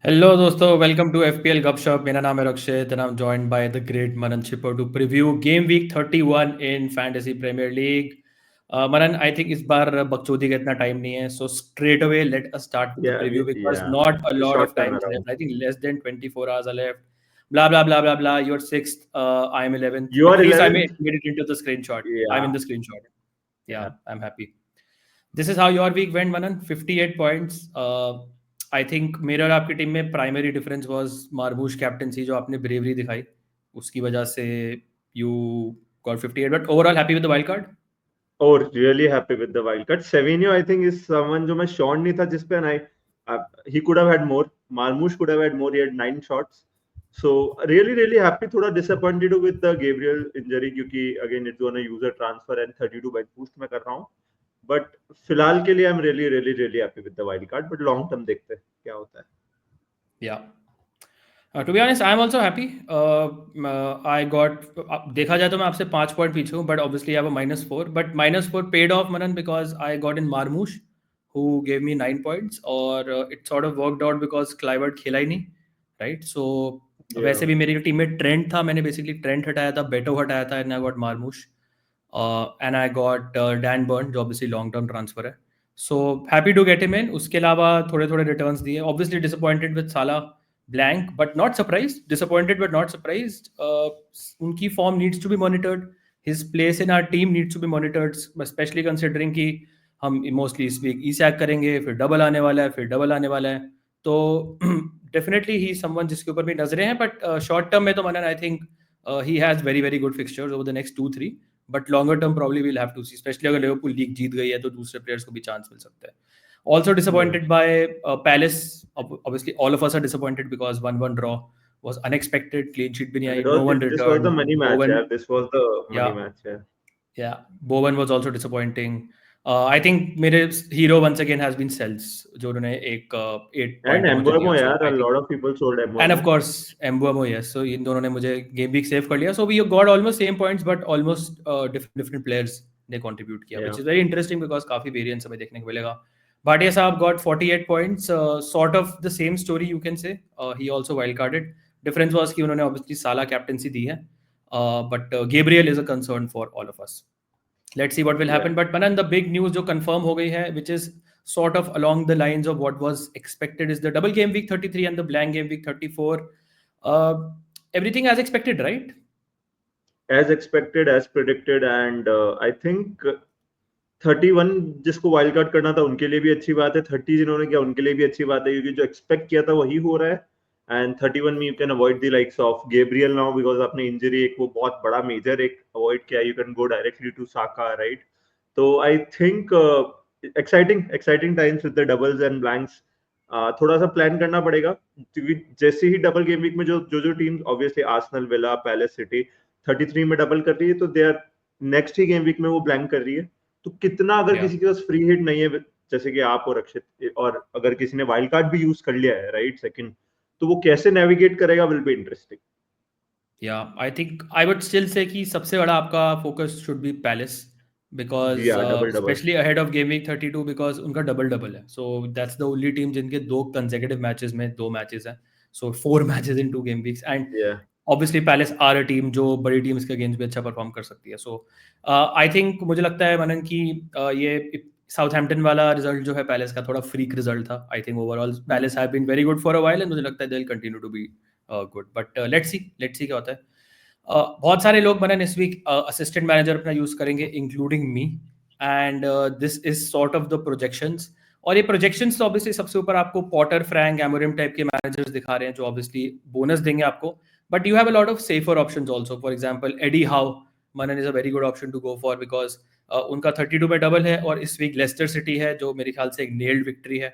Hello दोस्तों, welcome to FPL गपशप। मेरा नाम है Rakshit and I am joined by the great Manan Chhipar to preview game week 31 in fantasy premier league. Manan, I think इस बार बकचोदी का इतना टाइम नहीं है, so straight away let us start with the preview because Yeah, not a it's a lot of short time turnaround. Left. I think less than 24 hours are left. Blah blah blah blah blah. You're sixth. I am 11th. You At are least I 11th? made it into the screenshot. I'm Yeah, in the screenshot. Yeah, yeah. I'm happy. This is how your week went, Manan. 58 points. I think मेरे और आपकी team में primary difference was मार्बूश captaincy, जो आपने bravery दिखाई, उसकी वजह से you got 58, but overall happy with the wild card. Oh, really happy with the wild card. Savinio, I think, is someone जो मैं श्योर नहीं था जिस पे he could have had more. Marmoush could have had more. He had 9 shots. So really happy. थोड़ा disappointed with the Gabriel injury क्योंकि again it's on a user transfer and 32 by boost मैं कर रहा हूँ. But फिलहाल के लिए I'm really happy with the wild card. But long term देखते हैं क्या होता है. Yeah to be honest I am also happy. I got, देखा जाए तो मैं आपसे 5 पॉइंट पीछे हूँ, but obviously I have a -4, but -4 paid off, Manan, because I got in Marmoush who gave me 9 points, और it sort of worked out because Kluivert खेला ही नहीं, राइट. सो Yeah. वैसे भी मेरी टीम में ट्रेंड था, मैंने बेसिकली ट्रेंड हटाया था, बेटो हटाया था, and I got Marmoush and I got Dan Burn, जो ऑब्वियसली लॉन्ग टर्म ट्रांसफर है. So happy to get him in. उसके अलावा थोड़े थोड़े रिटर्न्स दिए. Obviously disappointed with Salah, blank but not surprised, disappointed but not surprised. Unki form needs to be monitored. His place in our team needs to be monitored, especially considering कि हम mostly इस week ईसैक करेंगे, फिर double आने वाला है, फिर double आने वाला है. तो डेफिनेटली ही समवन जिसके ऊपर भी नजरें हैं, बट शॉर्ट टर्म में तो Manan I think he has very very good fixtures over the next 2-3, but longer term probably will have to see, especially अगर लिवरपूल लीग जीत गई है तो दूसरे प्लेयर्स को भी चांस मिल सकता है. Also Yeah. disappointed by Palace. Obviously, all of us are disappointed because 1-1 draw was unexpected. Clean sheet bhi nahi And aayi. No one this was the returned. money match. Bowen, Yeah, this was the money yeah, match. Yeah. yeah. Bowen was also disappointing. I think मेरे hero once again has been Cells, जो उन्होंने एक 8 And point वो मुझे दिया. Embuemo, So yeah, I a think, lot of people sold and of Embuemo. course Mbeumo, yes. So इन दोनों ने मुझे गेम वीक सेव कर लिया. So we got almost same points, but almost different players ने contribute किया, Yeah. which is very interesting because काफी variance हमें देखने को मिलेगा. Bhatia साहब got 48 points, sort of the same story you can say. He also wild carded. Difference was कि उन्होंने obviously साला captaincy दी है, but Gabriel is a concern for all of us. Let's see what will Yeah. happen. But Manan, the big news जो confirm हो गई है, which is sort of along the lines of what was expected, is the double game week 33 and the blank game week 34. Uh, Everything as expected, right? As expected, as predicted, and I think 31 जिसको wild card करना था उनके लिए भी अच्छी बात है, 30 जिन्होंने किया उनके लिए भी अच्छी बात है क्योंकि जो एक्सपेक्ट किया था वही हो रहा है. एंड 31 में you can avoid the likes of Gabriel now because आपने इंजरी एक वो बहुत बड़ा मेजर एक अवॉइड किया. You can go directly to Saka, right? तो I think exciting times with the doubles and blanks. थोड़ा सा प्लान करना पड़ेगा क्योंकि जैसे ही डबल गेम वीक में जो team obviously Arsenal, Villa, Palace, City 33 में डबल कर रही है तो दे आर नेक्स्ट ही गेम वीक में वो ब्लैंक कर रही है. तो कितना अगर Yeah. किसी के पास फ्री हिट नहीं है जैसे कि आप और अक्षित, और अगर किसी ने वाइल्ड कार्ड भी यूज कर लिया है, राइट, सेकंड, तो वो कैसे नेविगेट करेगा will be interesting. Yeah, I think I would still say कि सबसे बड़ा आपका focus should be Palace जी because हाँ, double double. especially ahead of game week 32 because उनका डबल डबल है. So that's the only team जिनके 2 consecutive matches में 2 matches हैं. So 4 matches in 2 game weeks and या obviously Palace are a team जो बड़ी टीम्स के अगेंस्ट भी अच्छा परफॉर्म कर सकती है. So I think मुझे लगता है मनन कि ये साउथहैम्पटन वाला रिजल्ट जो है पैलेस का थोड़ा फ्रीक रिजल्ट था. I think overall Palace have been very good for a while and मुझे लगता है they will continue to be good, but let's see क्या होता है. बहुत सारे लोग मनन इस वीक असिस्टेंट मैनेजर अपना यूज करेंगे including me, and this is sort of the projections. और ये प्रोजेक्शंस तो ऑब्वियसली सबसे ऊपर आपको पॉटर, फ्रैंक, एमोरिम टाइप के मैनेजर्स दिखा रहे हैं जो ऑब्वियसली बोनस देंगे आपको, but you have a lot of safer options also. For example, Eddie Howe, Manan is a very good option to go for because उनका 32 में डबल है और इस वीक लेस्टर सिटी है जो मेरे ख्याल से एक नेल्ड विक्ट्री है.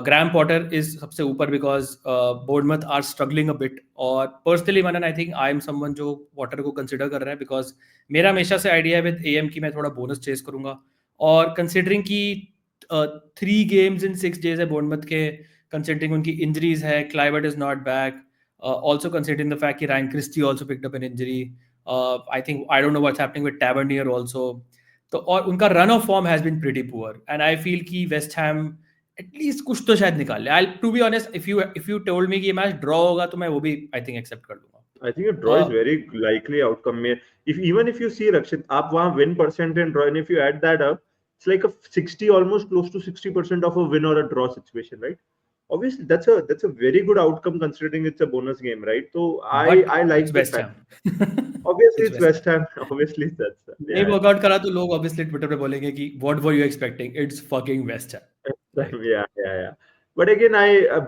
ग्राम पॉटर इज सबसे ऊपर because Bournemouth are struggling a bit, और personally Manan I think I am someone जो पॉटर को कंसिडर कर रहा है बिकॉज मेरा हमेशा से आइडिया है विद एएम की मैं थोड़ा बोनस चेस करूंगा, और कंसिडरिंग की 3 games in 6 days है बोर्डमथ के, कंसिडरिंग उनकी इंजरीज है, क्लाइवर्ट is not back, also considering the fact that Ryan Christie also picked up an injury. I think I don't know what's happening with Tavernier also. तो और उनका run of form has been pretty poor and I feel कि West Ham at least कुछ तो शायद निकाल ले। I to be honest, if you told me कि ये मैच ड्रॉ होगा तो मैं वो भी आई थिंक एक्सेप्ट कर लूंगा। I think a draw is very likely outcome. If you see Rakshit, आप वहाँ win percent and draw, and if you add that up, it's like a 60, almost close to 60% of a win or a draw situation, right? Obviously, that's a very good outcome considering it's a bonus game, right? So I like it's the West fact. Ham. Obviously, it's it's West West Ham. Obviously, that's नहीं workout करा तो लोग obviously Twitter पे बोलेंगे कि what were you expecting, it's fucking West Ham, right? yeah. But again,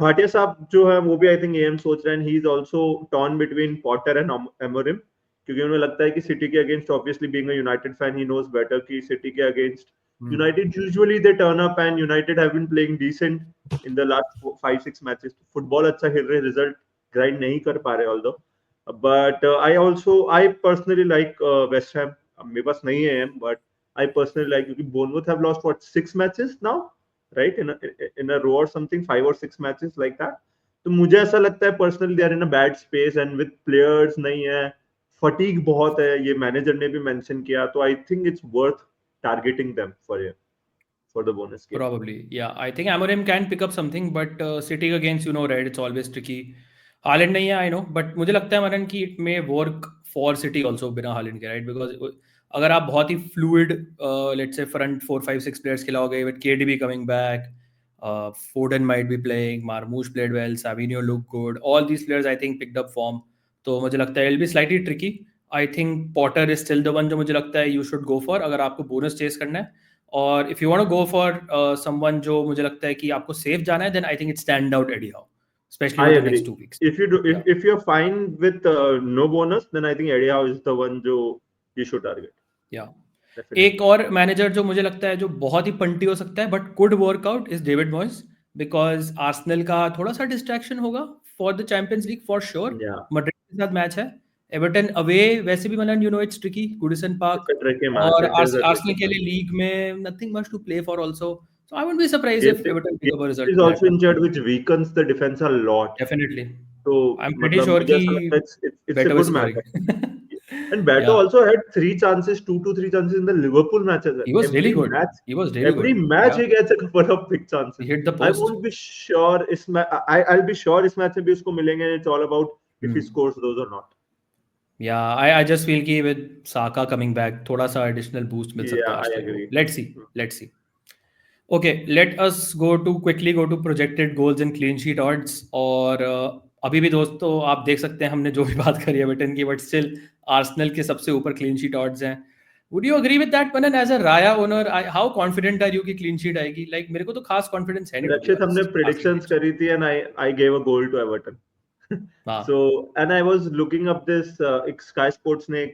Bhatia साहब जो है वो भी I think AM सोच रहे हैं, and he is also torn between Potter and Amorim, क्योंकि उन्हें लगता है कि City के against, obviously being a United fan, he knows better कि City के against United usually they turn up, and United have been playing decent in the last 5-6 matches. Football अच्छा खेल रहे, result grind नहीं कर पा रहे although, but I personally like West Ham. मेरे पास नहीं है AM, but I personally like, क्योंकि Bournemouth have lost what 6 matches now, right, in a row or something, 5 or 6 matches like that. तो मुझे ऐसा लगता है personally they are in a bad space, and with players नहीं है, fatigue बहुत है, ये मैनेजर ने भी मेंशन किया, तो I think it's worth targeting them for the bonus game. Probably, yeah. I think Amorim can pick up something, but City against, right, it's always tricky. Haaland नहीं है, I know, but मुझे लगता है मरन कि it may work for City also बिना Haaland के, right? Because अगर आप बहुत ही fluid, let's say front 4-5-6 players खिलाओगे with KDB coming back, Foden might be playing, Marmoush played well, Savinho looked good, all these players I think picked up form, तो मुझे लगता है it'll be slightly tricky. I think Potter is still the one जो मुझे लगता है you should go for अगर आपको bonus chase करना है, और if you want to go for someone जो मुझे लगता है कि आपको safe जाना है, then I think it stand out Eddie Howe, especially I over the agree. next 2 weeks. If you do, if you're fine with no bonus, then I think Eddie Howe is the one जो you should target. Yeah. Definitely. एक और manager जो मुझे लगता है जो बहुत ही पंटी हो सकता है but could work out is David Moyes, because Arsenal का थोड़ा सा डिस्ट्रैक्शन होगा for the Champions League for sure. Yeah. Madrid के साथ मैच है, एवर्टन अवे वैसे भी मतलब it's tricky, Goodison Park, It's a tricky match. और It is a Arsenal tricky के match. लिए लीग में nothing much to play for also, so I wouldn't be surprised if Everton pick up a result Is in also that. injured, which weakens the defense a lot. Definitely, तो I am pretty मतलब sure मुझे कि ऐसा लगता है it's a बेटो good is match. Scoring. And Beto या, also had 2 to 3 chances in the Liverpool matches. he was really good, he was really Every good, match yeah, he gets a couple of big chances. he hit the I post. won't be sure I'll be sure इस match में भी उसको मिलेंगे. It's all about if he scores those or not. Yeah, I just feel कि with Saka coming back थोड़ा सा additional boost मिल सकता है Yeah, I आर्सेनल को। agree. Let's see. Okay, let us quickly go to projected goals and clean sheet odds. और अभी भी दोस्तों आप देख सकते हैं हमने जो भी बात करी है एवर्टन की, बट स्टिल आर्सेनल के सबसे ऊपर क्लीन शीट ऑड्स हैं। Would you agree with that, Manan? As a Raya owner, how confident are you कि clean sheet आएगी? Like मेरे को तो खास confidence है नहीं, to be रक्षित हमने honest, predictions Arsenal करी थी, and I gave a goal to Everton. हाँ, So, and I was looking up this, एक Sky Sports ने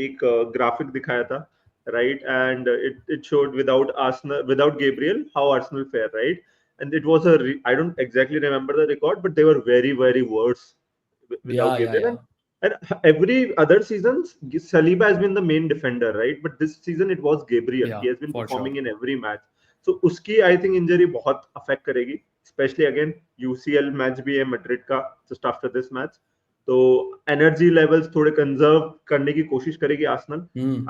एक graphic दिखाया था, right? And it showed without Gabriel, how Arsenal fare, right? And it was I don't exactly remember the record, but they were very, very worse without Gabriel. yeah. And every other seasons, Saliba has been the main defender, right? But this season it was Gabriel. Yeah, He has been for performing sure. in every match. So उसकी I think injury बहुत affect करेगी, especially again UCL match भी है Madrid का just after this match. तो energy levels थोड़े conserve करने की कोशिश करेगी Arsenal.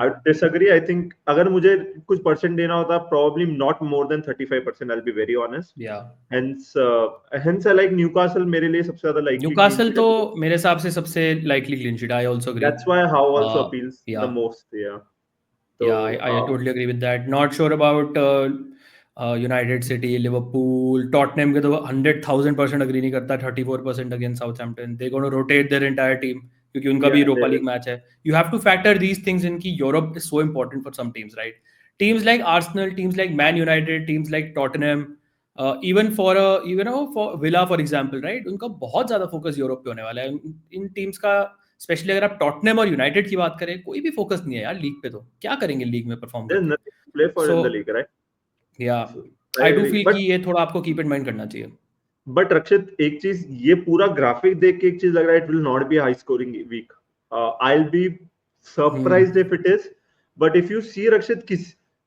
I disagree. I think अगर मुझे कुछ परसेंट देना होता, probably not more than 35%. I'll be very honest. Yeah. Hence I like Newcastle. मेरे लिए सबसे ज्यादा likely न्यूकासल तो मेरे हिसाब से सबसे likely clean sheet. I also agree. That's why how also appeals yeah. the most. Yeah. So, yeah, I totally agree with that. Not sure about United City, Liverpool, Tottenham के तो 100,000% agree नहीं करता. 34% against Southampton. They're going to rotate their entire team क्योंकि उनका भी Europa league match है. You have to factor these things in कि Europe is so important for some teams, right? Teams like Arsenal, teams like Man United, teams like Tottenham, even for for Villa for example, right? उनका बहुत ज़्यादा focus Europe पे होने वाला है. इन teams का specially अगर आप टॉटनहम और यूनाइटेड की बात करें, कोई भी फोकस नहीं है यार लीग पे, तो क्या करेंगे लीग में परफॉर्म there's करके? nothing to play for in the league, right? Yeah, So, I do agree. feel कि ये थोड़ा आपको कीप इन माइंड करना चाहिए. बट रक्षित एक चीज, ये पूरा ग्राफिक देख के एक चीज लग रहा है, it will not be high scoring week. I will be surprised if it is. But if you see Rakshit,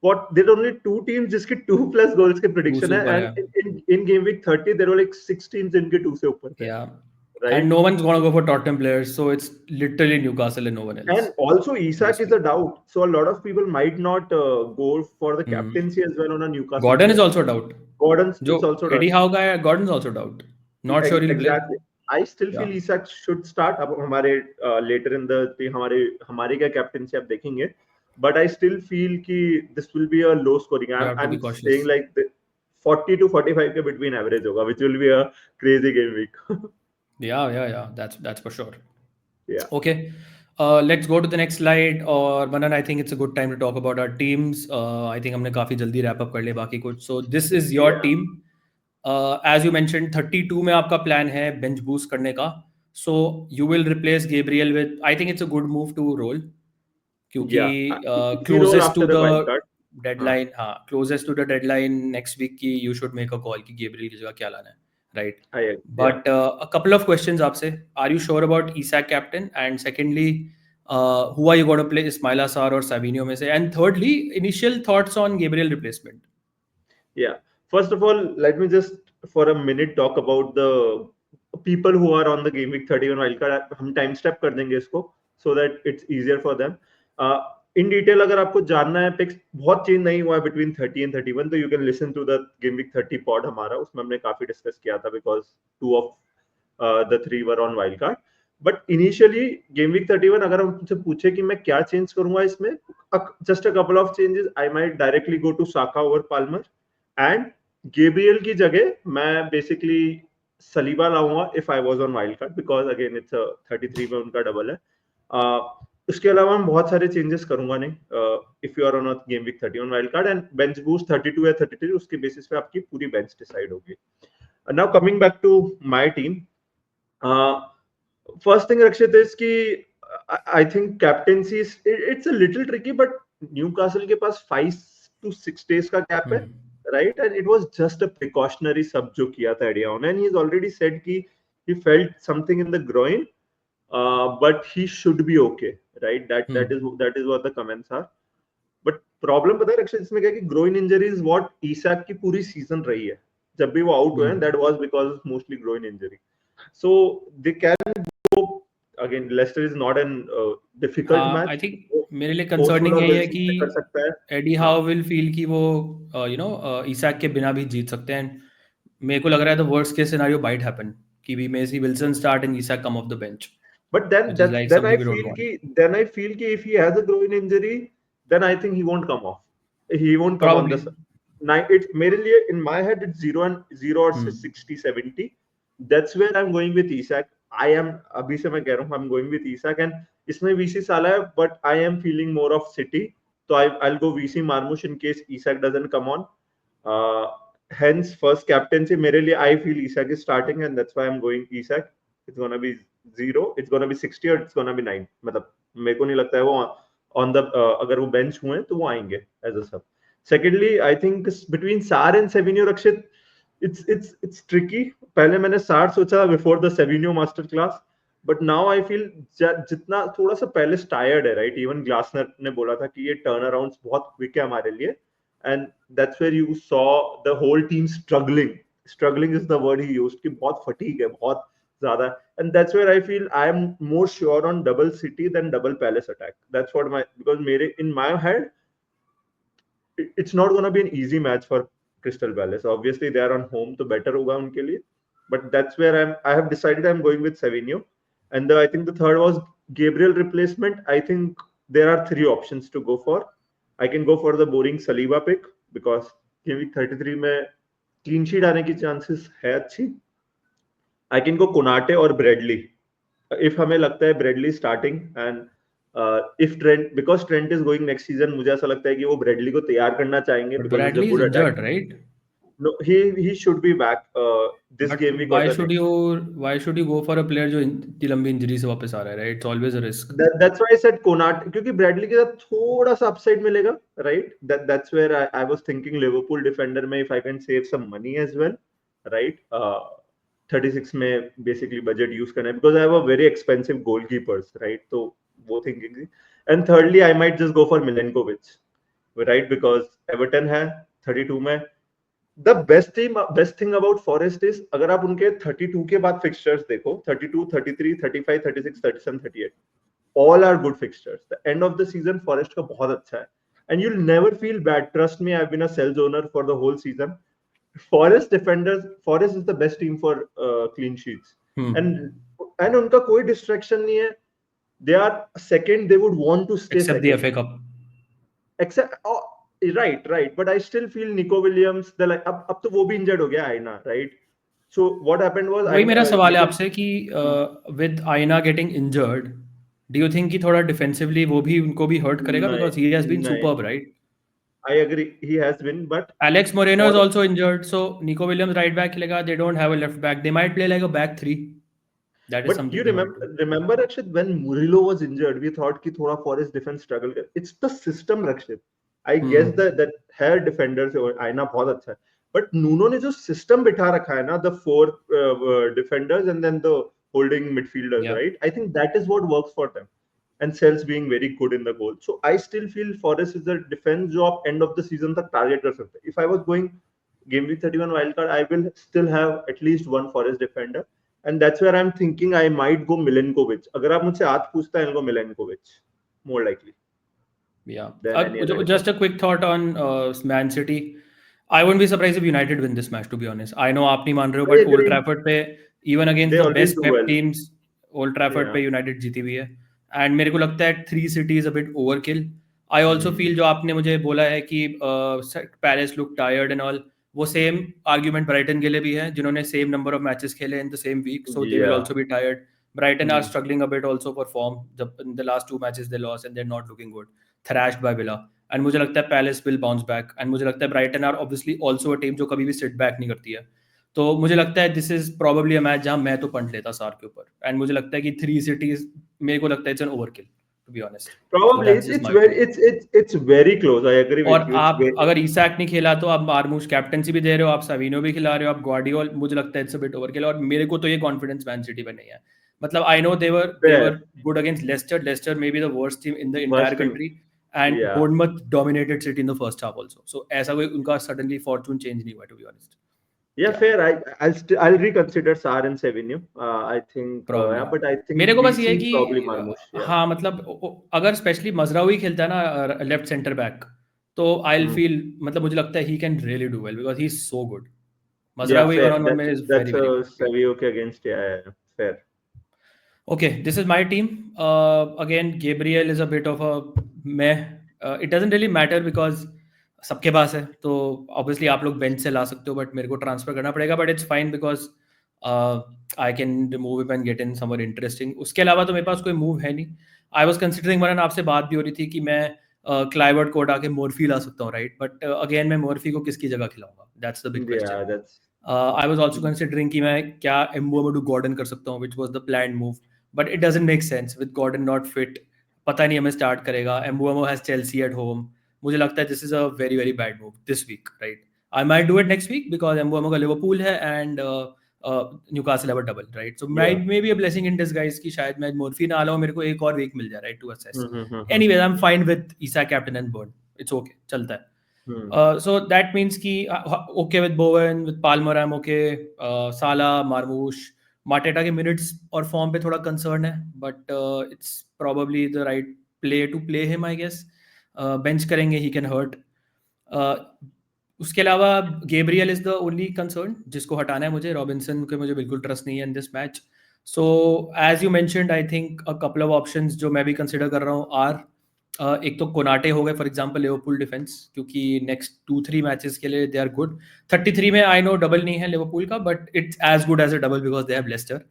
what there are only 2 teams जिसके 2+ goals के prediction है, and in game week 30 there were like 6 teams जिनके 2 से ऊपर थे. Yeah, right? And no one's gonna go for Tottenham players, so it's literally Newcastle and no one else. And also Isak is a doubt, so a lot of people might not go for the Hmm. captaincy as well on a Newcastle Gordon is player. also a doubt. Gordon's जो it's also Eddie doubt. Howe guy, Gordon's also a doubt. Not sure he'll play. Exactly. I still feel Yeah. Isak should start. अब हमारे later in the हमारे क्या captaincy आप देखेंगे, but I still feel कि this will be a low scoring. You have to be I'm cautious. saying like 40 to 45 के between average होगा, which will be a crazy game week. Yeah. That's for sure. Yeah. Okay. Let's go to the next slide. और Manan, I think it's a good time to talk about our teams. I think हमने काफी जल्दी wrap up कर लिया बाकी कुछ. So this is your Yeah. team. As you mentioned, 32 में आपका plan है bench boost करने का. So you will replace Gabriel with. I think it's a good move to roll. क्योंकि Yeah. Easy roll closest after to the the wild card. deadline, हाँ, closest to the deadline next week की you should make a call कि Gabriel की जगह क्या लाना है, right? Yeah. But a couple of questions आपसे. Are you sure about Isak captain? And secondly, who are you going to play, Ismaila Sarr or Savinho में से? And thirdly, initial thoughts on Gabriel replacement. Yeah. First of all, let me just for a minute talk about the people who are on the game week 31 wildcard. हम time step कर देंगे इसको so that it's easier for them. In detail अगर आपको जानना है picks बहुत change नहीं हुआ है between 30 and 31 तो you can listen to the game week 30 pod हमारा, उसमें हमने काफी discuss किया था because 2 of the 3 were on wildcard. But initially game week 31 अगर हम मुझसे पूछे कि मैं क्या चेंज करूंगा इसमें, just a couple of changes. I might directly go to Saka over Palmer and Gabriel की जगह मैं बेसिकली सलीबा लाऊंगा if I was on wild card because again it's 33 में उनका डबल है. उसके अलावा मैं बहुत सारे चेंजेस करूंगा नहीं if you are on game week 30 on wild card and bench boost 32 या 33 उसके बेसिस पे आपकी पूरी बेंच डिसाइड होगी. Now coming back to my team, first thing Rakshit is कि I think captaincy is it's a little tricky, but Newcastle के पास 5 to 6 days का gap है, right? And it was just a precautionary sub जो किया था Eddie Howe, and he's already said कि he felt something in the groin, but he should be okay, right? That is what the comments are. But problem पता है रक्षित इसमें क्या है कि groin injury is what Isak की पूरी season रही है. जब भी वो out हुए हैं, that was because of mostly groin injury. So they can go again. Leicester is not an difficult match. I think मेरे लिए concerning यही है कि कर सकता है. Eddie Howe will feel कि वो Isak के बिना भी जीत सकते हैं. मेरे को लग रहा है the worst case scenario might happen कि we may see Wilson start and Isak come off the bench. But then I feel कि if he has a groin injury, then I think he won't come off. He won't come Probably. on the. It's मेरे लिए in my head it's 0 or 60-70. That's where I'm going with Isak. I am अभी से मैं कह रहा हूँ I'm going with Isak and इसमें VC साला है but I am feeling more of City. So I'll go VC Marmoush in case Isak doesn't come on. Hence first captaincy मेरे लिए I feel Isak is starting and that's why I'm going Isak. It's gonna be 0, it's gonna be 60 or it's gonna be 9. मतलब मेरे को नहीं लगता है वो on the अगर वो bench हुए तो वो आएंगे as a sub. Secondly, I think between Sarr and Savinho Rakshit, it's tricky. पहले मैंने Sarr सोचा before the Savinho master class, but now I feel जितना थोड़ा सा पहले tired है, right? Even Glasner ने बोला था कि ये turnarounds बहुत quick है हमारे लिए, and that's where you saw the whole team struggling. Struggling is the word he used कि बहुत fatigue है, बहुत ज़्यादा, and that's where I feel I am more sure on double City than double Palace attack. That's what because in my head it's not going to be an easy match for Crystal Palace. Obviously they are on home तो better होगा उनके लिए, but that's where I have decided I'm going with Savinho. And I think the third was Gabriel replacement. I think there are 3 options to go for. I can go for the boring Saliba pick because game week 33 में clean sheet आने की chances है अच्छी. I can go Konate or Bradley. If हमें लगता है Bradley starting and if Trent, because Trent is going next season, मुझे ऐसा लगता है कि वो Bradley को तैयार करना चाहेंगे. But Bradley is injured, right? No, he should be back this but game week. Why should you go for a player जो इतनी लंबी इंजरी से वापस आ रहा है, right? It's always a risk. That's why I said Konate, क्योंकि Bradley के साथ थोड़ा सा upside मिलेगा, right? That's where I was thinking Liverpool defender में if I can save some money as well, right? 36 में basically budget use करना है because I have a very expensive goalkeepers, right? तो वो thinking थी. And thirdly, I might just go for Milenkovic, right? Because Everton है 32 में. The best thing about Forest is अगर आप उनके 32 के बाद fixtures देखो, 32, 33, 35, 36, 37, 38, all are good fixtures. The end of the season Forest का बहुत अच्छा है, and you'll never feel bad. Trust me, I've been a Cells owner for the whole season. Forest is the best team for clean sheets, and उनका कोई distraction नहीं है. They are second. They would want to stay except second. the FA Cup. Except right. But I still feel Nico Williams. अब तो वो भी injured हो गया आईना, right? So what happened was वही मेरा सवाल है आपसे कि with आईना getting injured, do you think कि थोड़ा defensively वो भी उनको भी hurt करेगा because he has been superb, right? I agree, he has been, but Alex Moreno is also injured, so Nico Williams right back खेलेगा. They don't have a left back. They might play like a back three. That is but something you they might do. remember Rakshit, when Murillo was injured, we thought कि थोड़ा Forest defense struggle कर. It's the system, Rakshit. I guess that hair defenders आईना बहुत अच्छा है, but Nuno ने जो system बिठा रखा है ना, the four defenders and then the holding midfielders, right? I think that is what works for them, and Cells being very good in the goal. So I still feel Forest is the defense job end of the season तक target कर सकते. If I was going game week 31 wildcard, I will still have at least one Forest defender, and that's where I'm thinking I might go Milenkovic. अगर आप मुझसे आज पूछता है, I'll go Milenkovic more likely. Yeah. Just a quick thought on Man City. I wouldn't be surprised if United win this match, to be honest. I know आप नहीं मान रहे हो, but Old Trafford पे even against the best Pep teams, Old Trafford पे United जीती हुई है. And मेरे को लगता है 3 cities a bit overkill. I also feel जो आपने मुझे बोला है कि Palace look tired and all, वो same argument Brighton के लिए भी है, जिन्होंने same number of matches खेले in the same week, so they will also be tired. Brighton are struggling a bit also for form. In the last 2 matches they lost and they're not looking good. Thrashed by Villa. And मुझे लगता है Palace will bounce back. And मुझे लगता है Brighton are obviously also a team जो कभी भी sit back नहीं करती है. तो मुझे लगता है this is probably a match जहाँ मैं तो पंट लेता सार के ऊपर. And मुझे लगता है कि 3 cities मेरे को लगता है it's an overkill, to be honest. Probably it's very close. I agree with you. और आप अगर ईसाक नहीं खेला तो आप मार्मूश कैप्टनसी भी दे रहे हो, आप साविनो भी खिला रहे हो, आप ग्वार्डियोल, मुझे लगता है it's a bit overkill. और मेरे को तो ये confidence मैन सिटी पे नहीं है. मतलब I know they were good against Leicester. Leicester may be the worst team in the entire country. And Bournemouth dominated City in the first half also. So ऐसा कोई उनका suddenly fortune change नहीं हुआ, to be honest. Yeah, fair. I'll reconsider Sarr and Savinho. I think, but I think मेरे को बस ये है कि हाँ, मतलब अगर स्पेशली मजरावी खेलता है ना लेफ्ट सेंटर बैक, तो I'll feel, मतलब मुझे लगता है he can really do well because he's so good. Mazraoui one-on-one में is very good. Savio के against, yeah, fair. Okay, this is my team. Again, Gabriel is a bit of a meh. It doesn't really matter because सबके पास है, तो obviously आप लोग bench से ला सकते हो, but मेरे को ट्रांसफर करना पड़ेगा, but it's fine because I can remove him and get in somewhere interesting. उसके अलावा तो मेरे पास कोई मूव है नहीं. I was considering, मनन आपसे बात भी हो रही थी कि मैं क्लाइवर्ट को उठा के मोर्फी ला सकता हूँ, राइट? बट अगेन मैं मोर्फी को किसकी जगह खिलाऊंगा? That's the big question. I was also considering कि मैं क्या एम्बुएमो गॉर्डन कर सकता हूँ, which was the planned move, but it doesn't make sense with Gordon not fit. पता नहीं हमें स्टार्ट करेगा. एम्बुएमो has Chelsea at home. मुझे लगता है this is a very very bad move this week, right? I might do it next week because एम्बुएमो का Liverpool है and Newcastle have a double, right? So maybe a blessing in disguise कि शायद मैं Murphy ना लाऊं, मेरे को एक और वीक मिल जाए, right, to assess. Anyways, I'm fine with Isak captain and Burn. It's okay, चलता है. So that means कि okay with Bowen, with Palmer I'm okay. Salah, Marmoush, Mateta के minutes और form पे थोड़ा concern है, but it's probably the right play to play him, I guess. Bench करेंगे, he can hurt. उसके अलावा Gabriel is the only concern जिसको हटाना है मुझे. Robinson के मुझे बिल्कुल trust नहीं है in this match. So as you mentioned, I think a couple of options जो मैं भी consider कर रहा हूँ are एक तो कोनाटे हो गए फॉर एग्जांपल लिवरपूल डिफेंस, क्योंकि नेक्स्ट 2-3 मैचेस के लिए दे आर गुड. 33 में आई नो डबल नहीं है लिवरपूल का, but it's as good as a double because they have Leicester.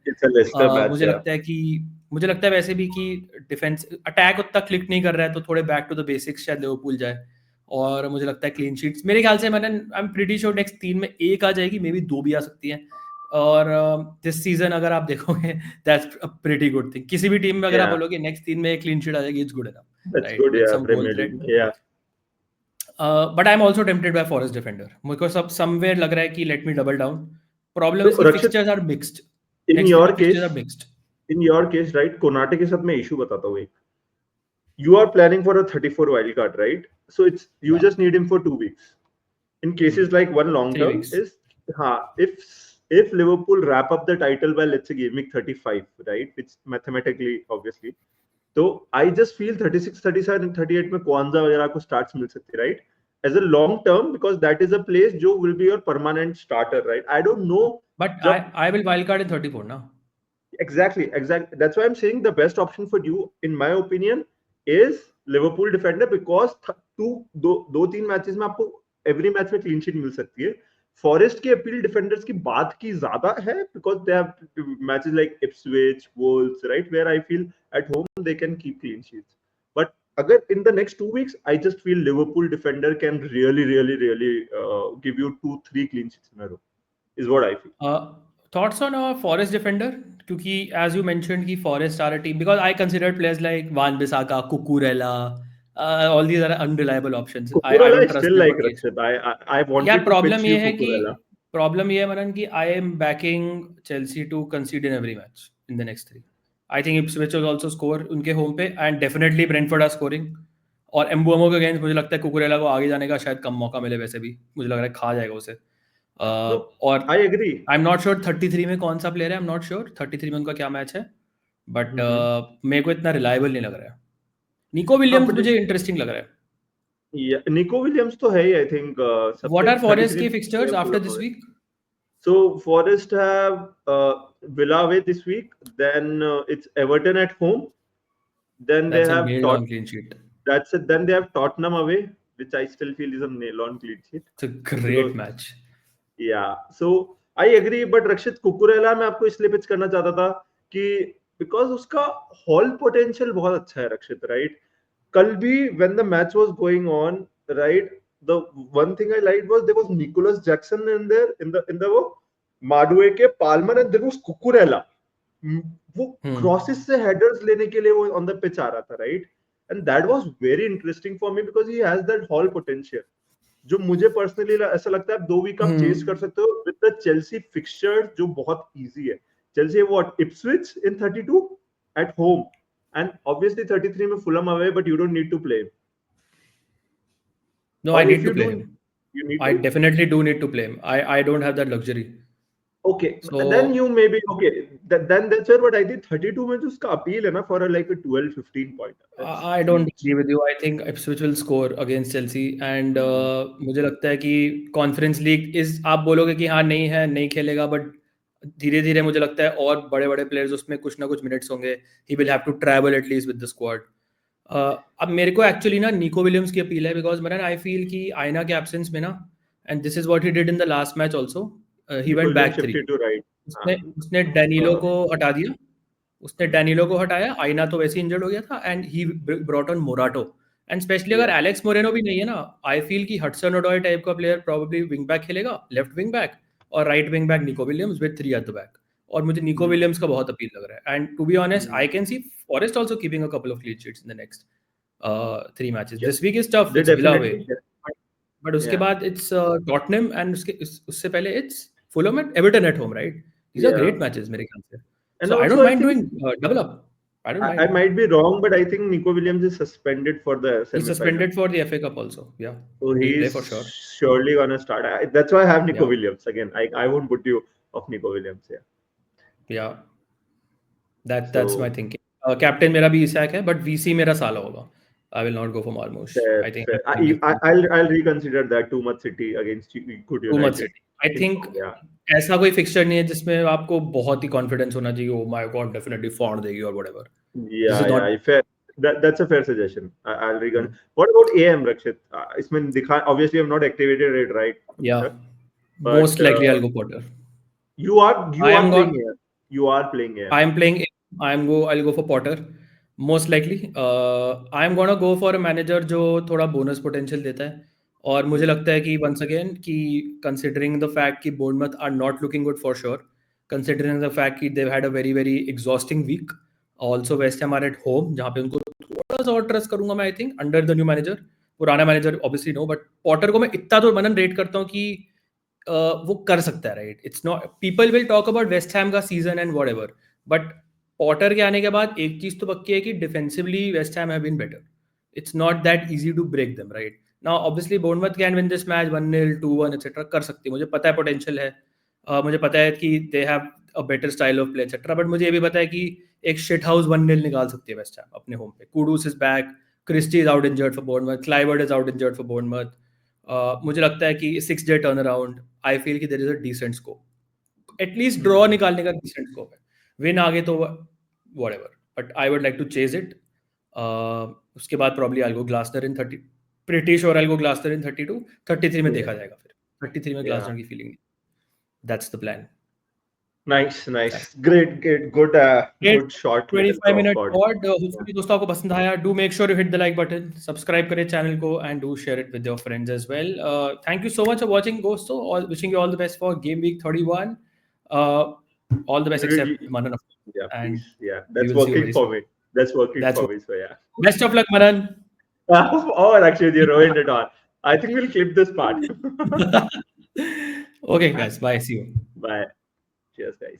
मुझे लगता है वैसे भी कि डिफेंस अटैक उतना क्लिक नहीं कर रहा है, तो थोड़े बैक टू द बेसिक्स शायद लिवरपूल जाए. और मुझे लगता है क्लीन शीट्स मेरे ख्याल से मैंने I am pretty sure next 3 में 1 आ जाएगी, मे बी 2 भी आ सकती है. और दिस सीजन अगर आप देखोगे that's a pretty good thing. किसी भी टीम में अगर आप बोलोगे नेक्स्ट 3 में एक क्लीन शीट आ जाएगी, it's good enough. That's good, yeah. Premier League, yeah. But I'm also tempted by Forest defender. Because somewhere लग रहा है कि let me double down. Problem is fixtures are mixed. In your case, right? Konate के साथ मैं issue बताता हूँ एक. You are planning for a 34 wild card, right? So you just need him for 2 weeks. in cases like one long 3 term weeks. is if Liverpool wrap up the title by let's say game week 35, right, which mathematically obviously, so I just feel 36, 37 and 38 में Kwanzaa वगैरह को starts मिल सकती है, right? As a long term, because that is a place जो will be your permanent starter, right? I don't know. But जब I will wildcard in 34 now. Exactly. That's why I'm saying the best option for you, in my opinion, is Liverpool defender because दो तीन matches में आपको every match में clean sheet मिल सकती है. Forest के appeal defenders की बात की ज्यादा है because they have matches like Ipswich, Wolves, right, where I feel at home they can keep clean sheets. But अगर in the next 2 weeks, I just feel Liverpool defender can really give you 2-3 clean sheets in a row. Is what I feel. Thoughts on a Forest defender? क्योंकि as you mentioned कि Forest are a team because I considered players like Wan-Bissaka, Cucurella, all these are unreliable options. I Cucurella don't I trust still them like for games. Rakshit. I यार wanted to pitch you Cucurella. Problem ये है मनन कि I am backing Chelsea to concede in every match in the next 3. I think Ipswich will also score उनके home पे and definitely Brentford are scoring. और एम्बुएमो के against मुझे लगता है कुकुरेला को आगे जाने का शायद कम मौका मिले वैसे भी मुझे लग रहा है खा जाएगा उसे. No, और I agree. I am not sure 33 में कौन सा प्लेयर है. आई एम नॉट श्योर 33 में उनका क्या मैच है बट मेरे को इतना रिलायबल नहीं लग रहा है. निको विलियम्स but मुझे इंटरेस्टिंग लग रहा है. yeah, Nico Williams तो है ही I think व्हाट सबसे आर फॉरेस्ट 33 के fixtures after this week? So Forest have Villa away this week, then it's Everton at home, then they that's a have nailed on clean sheet. that's it. Then they have Tottenham away, which I still feel is a nail-on clean sheet. It's a great match. Yeah, so I agree, but Rakshit Cucurella मैं आपको इसलिए pitch करना चाहता था कि because उसका hall potential बहुत अच्छा है रक्षित, राइट? कल भी when the match was going on, right, the one thing I liked was there was Nicholas Jackson in there in the वो माडुए के Palmer and there was Cucurella. वो क्रॉसेस से हेडर्स लेने के लिए वो ऑन द पिच आ रहा था, right? And that was very interesting for me because he has that hall potential जो मुझे पर्सनली ऐसा लगता है आप 2 वीक आप चेस कर सकते हो विद द चेल्सी फिक्सचर जो बहुत इजी है. Chelsea what Ipswich in 32 at home and obviously 33 में Fulham away but you don't need to play. No, I need to play him. You need I to? definitely do need to play him. I don't have that luxury. Okay, So then you maybe okay. Then that's where what I did 32 में जो उसका appeal है ना for a, like a 12-15 point. I don't agree with you. I think Ipswich will score against Chelsea and मुझे लगता है कि conference league इस आप बोलोगे कि हाँ नहीं है नहीं खेलेगा बट धीरे धीरे मुझे लगता है और बड़े बड़े प्लेयर्स उसमें कुछ ना कुछ मिनट्स होंगे. He will have to travel at least with the squad. अब मेरे को एक्चुअली ना निको विलियम्स की अपील है बिकॉज मैंने आई फील कि आयना के एब्सेंस में ना and this is what he did in the last match also he went back 3. उसने डैनिलो को हटा दिया. उसने डैनिलो को हटाया. आयना तो वैसे इंजर्ड हो गया था and he brought on Morato and especially अगर एलेक्स मोरेनो भी नहीं है ना आई फील कि हडसन ओडॉय टाइप का प्लेयर प्रोबेबली विंग बैक खेलेगा लेफ्ट विंग बैक और right wing back Nico Williams with 3 at the back. और मुझे निको विलियम्स का बहुत अपील लग रहा है and to be honest I can see Forest also keeping a couple of clean sheets in the next 3 matches. This week is tough. It's Villa away but उसके बाद it's Tottenham and उससे पहले it's Fulham at Everton at home, right? These are great matches मेरे ख्याल से. So I don't mind doing double up. I don't mind. I might be wrong, but I think Nico Williams is suspended for the semi-final. He's suspended for the FA Cup also. Yeah. So He'll play he's for sure. surely gonna start. That's why I have Nico Williams again. I won't put you off Nico Williams. Yeah. That's my thinking. Captain मेरा भी Isak है, but VC मेरा साला होगा. I will not go for Marmoush. Fair, I think fair. I'll reconsider that. Too much City against Good United. Too much City. I think ऐसा कोई fixture नहीं है जिसमें आपको बहुत ही कॉन्फिडेंस होना चाहिए. Oh my God, definitely फोड़ देगी or whatever. Yeah, fair. That's a fair suggestion. I'll reconsider. What about AM, Rakshit? इसमें दिखा obviously I've not activated it, right? Yeah. But, most likely I'll go Potter. You are playing AM. You are playing AM. I'm playing AM. I'll go for Potter. Most likely. I'm gonna go for a manager जो थोड़ा bonus potential देता है. और मुझे लगता है कि once again कि कंसिडरिंग द फैक्ट कि Bournemouth are not looking good for sure, considering the fact कि they had a very very exhausting week, also West Ham are at home जहाँ पे उनको थोड़ा सा और ट्रस्ट करूंगा मैं. I think under the new manager. पुराना manager obviously no, but Potter को मैं इतना तो मनन रेट करता हूँ कि वो कर सकता है, right? It's not people will talk about West Ham का season and whatever, but Potter के आने के बाद एक चीज तो पक्की है कि defensively West Ham have been better. It's not that easy to break them, right? Now obviously Bournemouth can win this match 1-0, 2-1 etc. कर सकती है, मुझे पता है पोटेंशियल है, मुझे पता है कि they have a better style of play etcetera, but मुझे ये भी पता है कि एक शिट हाउस 1-0 निकाल सकती है वेस्ट हैम अपने होम पे. Kudus is back, Christie is out injured for Bournemouth, Kluivert is out injured for Bournemouth. मुझे लगता है कि 6 day turnaround, I feel कि there is a decent scope, at least draw निकालने का डिसेंट स्कोप है. विन आगे तो whatever, but I would like to chase it. उसके बाद probably I go Glasner in 30, pretty sure I go Glasner in 32, 33 में देखा जाएगा फिर. 33 में ग्लासनर की feeling, that's the plan. Nice. Great. Good short 25 minute pod. pod. Hopefully दोस्तों आपको पसंद आया. Do make sure you hit the like button, subscribe करें चैनल को, and do share it with your friends as well. Thank you so much for watching दोस्तों. Wishing you all the best for game week 31. All the best except Manan. Yeah, And please. Yeah, we that's will see you working very for soon. me. That's working That's for what- me. So yeah. Best of luck, Manan. Oh, actually, you ruined it all. I think we'll clip this part. Okay, guys. Bye. See you. Bye. Cheers, guys.